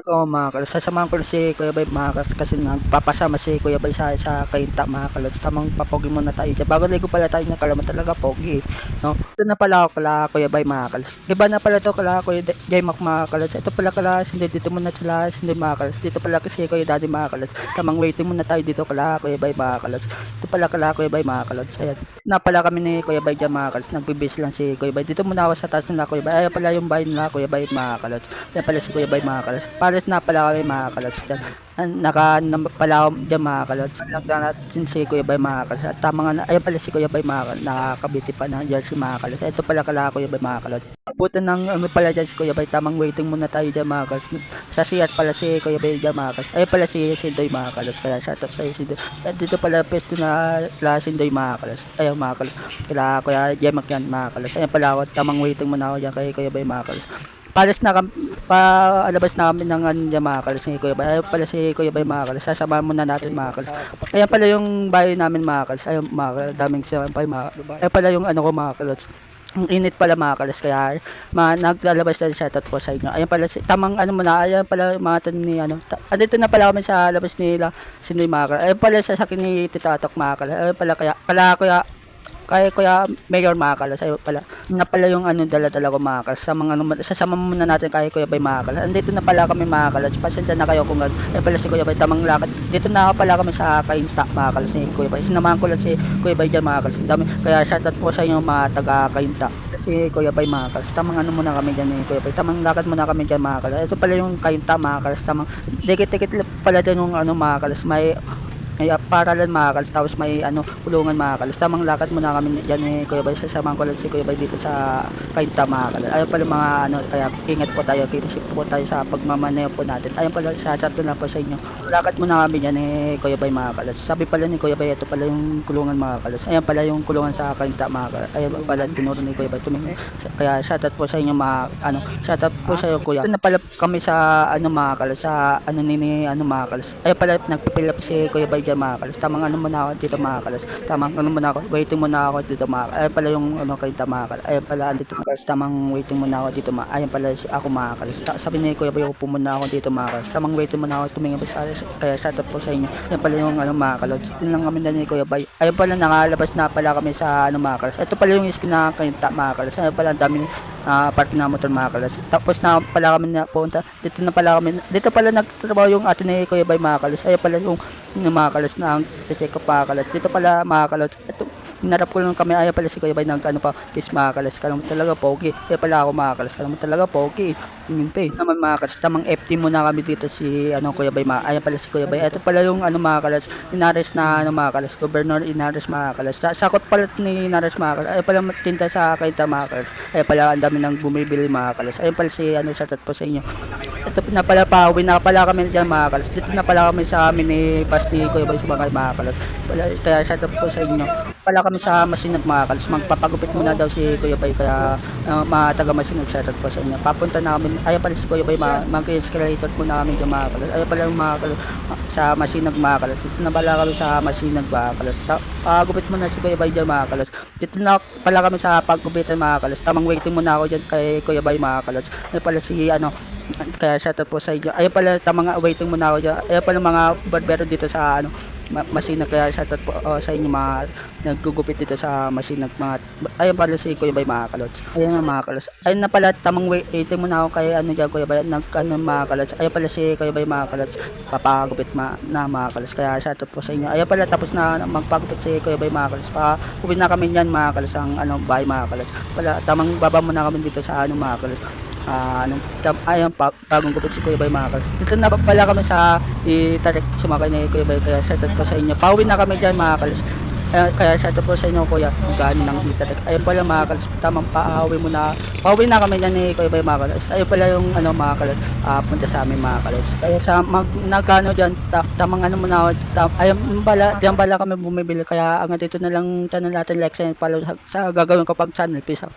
ko mga kalos, sasamahan ko si Kuya Bay mga kalos kasi nagpapasama si Kuya Bay sa kainta mga kalos. Tamang papogi muna tayo dyan. Bago ligo pala tayo ng kalaman talaga pogi. No? Ito na pala ako kala Kuya Bay mga kalos. Iba na pala to kala Kuya Jaymak mga kalos. Ito pala kala hindi dito muna sila hindi mga kalos. Dito pala kasi Kuya Daddy mga kalos. Tamang waiting muna tayo dito kala Kuya Bay mga kalos. Ito pala kala Kuya Bay mga kalos. Ayan. Na pala kami ni Kuya Bay dyan mga kalos. Nagbibis lang si Kuya Bay. Dito muna ako sa taas na Kuya Bay. Ayan pala yung bahay nila Kuya Bay mga kalos. Ayan pala si Kuya Bay mga kalos. Pares na pala kami mga kalos dyan. Naka pala ako dyan mga kalos. Natin si Kuya Bay mga kalos. At tama nga, ayan pala si Kuya Bay mga kalos. Nakakabiti pa ng jersey mga kalos. Ito pala kala Kuya Bay mga kalos. Puta ng ano pala dyan si Kuya Bay. Tamang waiting muna tayo dyan mga kalos. Sa siyat pala si Kuya Bay dyan mga kalos. Ayan pala si Sindoy mga kalos. Kaya shout out sa Sindoy. At dito pala pesto na la Sindoy mga kalos. Ayan mga kalos. Kaya Kuya Jemak yan mga kalos. Ayan pala ako. Tamang waiting muna ako dyan kay Kuya Bay mga kalos. Pares na palabas na kami ng ano dyan mga kalos ni Kuya Bay. Ayun pala si Kuya Bay mga kalos. Sasamahan muna natin mga kalos. Ayan pala yung bahay namin mga kalos. Ayun mga kalos. Daming sinampay mga. Ayun pala yung ano ko mga kalos. Ang init pala mga kalos. Kaya naglalabas na shoutout po sa inyo. Ayan pala tamang ano muna. Ayan pala mga tanim ni ano. Andito na pala kami sa labas nila. Sinoy mga kalos. Ayun pala sa sakin ni Titatok mga kalos. Ayun pala kaya Kuya Mayor mga kalos. Ayun pala na pala yung ano dala-dala ko mga kalos. Sasama muna natin kay Kuya Bay mga kalos. Andito na pala kami mga kalos. Pasensya na kayo kung ayun pala si Kuya Bay tamang lakad. Dito na pala kami sa kainta mga kalos ni Kuya Bay. Sinamahan ko lang si Kuya Bay dyan mga kalos. Kaya shoutout po sa inyo mga taga kainta. Kasi Kuya Bay mga kalos. Tamang ano muna kami dyan ni Kuya Bay. Tamang lakad muna kami dyan mga kalos. Ito pala yung kainta mga kalos. Tamang dikit-dikit pala dyan yung ano mga kalos. May paralan mga kalos, tapos may ano kulungan mga kalos. Tamang lakad muna kami dyan ni Kuya Bay. Sasamahan ko lang si Kuya Bay dito sa kainta mga kalos. Ayun pala mga ano, kaya ingat po tayo, keep po tayo sa pagmamaneho po natin. Ayun pala, shoutout ko na po sa inyo. Lakad muna kami dyan ni Kuya Bay mga kalos. Sabi pala ni Kuya Bay, ito pala yung kulungan mga kalos. Ayun pala yung kulungan sa kainta mga kalos. Ayun pala tinuro ni Kuya Bay tumingin. Kaya shoutout po sa inyo mga ano, shoutout po sa iyo Kuya. Ito na pala kami sa ano mga kalos, sa ano ni ano mga kalos. Ayun pala nagpipilap si Kuya Bay dyan mga kalos. Tamang ano muna ako dito mga kalos. Tamang ano muna ako, waiting muna ako dito mga kalos. Ayun pala yung ano kainta mga kalos. Ayun pala dito mga kalos. Tamang waiting muna ako dito mga. Ayun pala ako mga kalos. Sabi ni Kuya Bay, upo muna ako dito mga kalos. Tamang waiting muna ako tumingin pa sa kaya shoutout po sa inyo. Ayun pala yung ano mga kalos. Yun lang kami na ni Kuya Bay. Ayun pala nakalabas na pala kami sa ano mga kalos. Ito pala yung skin na kainta mga kalos. Ayun pala ang dami parking na motor mga kalos. Tapos na pala kami na punta. Dito pala nagtatrabaho yung ate ni Kuya Bay mga kalos. Ayun pala yung mga kalos na ang check up mga kalos. Dito pala mga kalos. Ito, hinarap ko lang kami. Ayun pala si Kuya Bay ng ano pa, kiss mga kalos. Kala mo talaga pogi. Ayun pala ako mga kalos. Kala mo talaga pogi. Tingin pa naman mga kalos. Tamang FT muna kami dito si ano Kuya Bay mga. Ayun pala si Kuya Bay. Ito pala yung ano mga kalos. Inares na ano mga kalos. Governor Inares mga kalos. Sakot pala ni Inares mga kalos. Ayun pala tinta sa kainta mga kalos. Ayun pala ang dami nang bumibili mga kalos. Ayun pala si ano shoutout po sa inyo. Ito na pala pauwi na pala kami dyan mga kalos. Dito na pala kami sa amin ni Pasti Kuya Bay Subangay mga kalos. Kaya shoutout po sa inyo. Pala kami sa Masinag mga kalos. Magpapagupit muna daw si Kuya Bay. Kaya mga taga Masinag shoutout po sa inyo. Papunta na kami. Ayun pala si Kuya Bay. Mag-escalator muna kami dyan mga kalos. Ayun pala yung mga kalos sa Masinag mga kalos. Dito na pala kami sa Masinag mga kalos. Pagupit muna si Kuya Bay dyan mga kalos. Dito na pala kami sa paggupitan mga kalos. Tamang waiting muna ako dyan kay Kuya Bay mga kalos. Ayun pala si ano. Kaya shoutout po sa inyo. Ayun pala tamang waiting muna ako dyan. Ayun pala mga barbero dito sa ano Masinag. Kaya shoutout po sa inyo mga naggugupit dito sa Masinag mga. Ayun pala si Kuya Bay mga kalots. Ayun nga mga kalots. Ayun na pala tamang waiting muna ako kay ano dyan Kuya Bay. Ano mga kalots. Ayun pala si Kuya Bay mga kalots. Papagupit na mga kalots. Kaya shoutout po sa inyo. Ayun pala tapos na magpagupit si Kuya Bay mga kalots. Pauwi na kami niyan mga kalots ang ano bahay mga kalots. Pala tamang baba muna kami dito sa ano mga kalots. Ayun bagong gupit si Kuya Bay mga kalos. Dito na pala kami sa itarik sumakay ni Kuya Bay. Kaya shoutout po sa inyo. Pauwi na kami dyan mga kalos. Kaya shoutout po sa inyo Kuya. Gano'n ng itarik. Ayun pala mga kalos. Tamang pauwi na kami dyan ni Kuya Bay mga kalos. Ayun pala yung ano mga kalos. Punta sa amin mga kalos. Kaya sa nagkano dyan. Tamang ano muna. Ayun pala. Dyan pala kami bumibili. Kaya hanggang dito na lang tanong natin like sa follow sa gagawin ko pag channel. Peace out.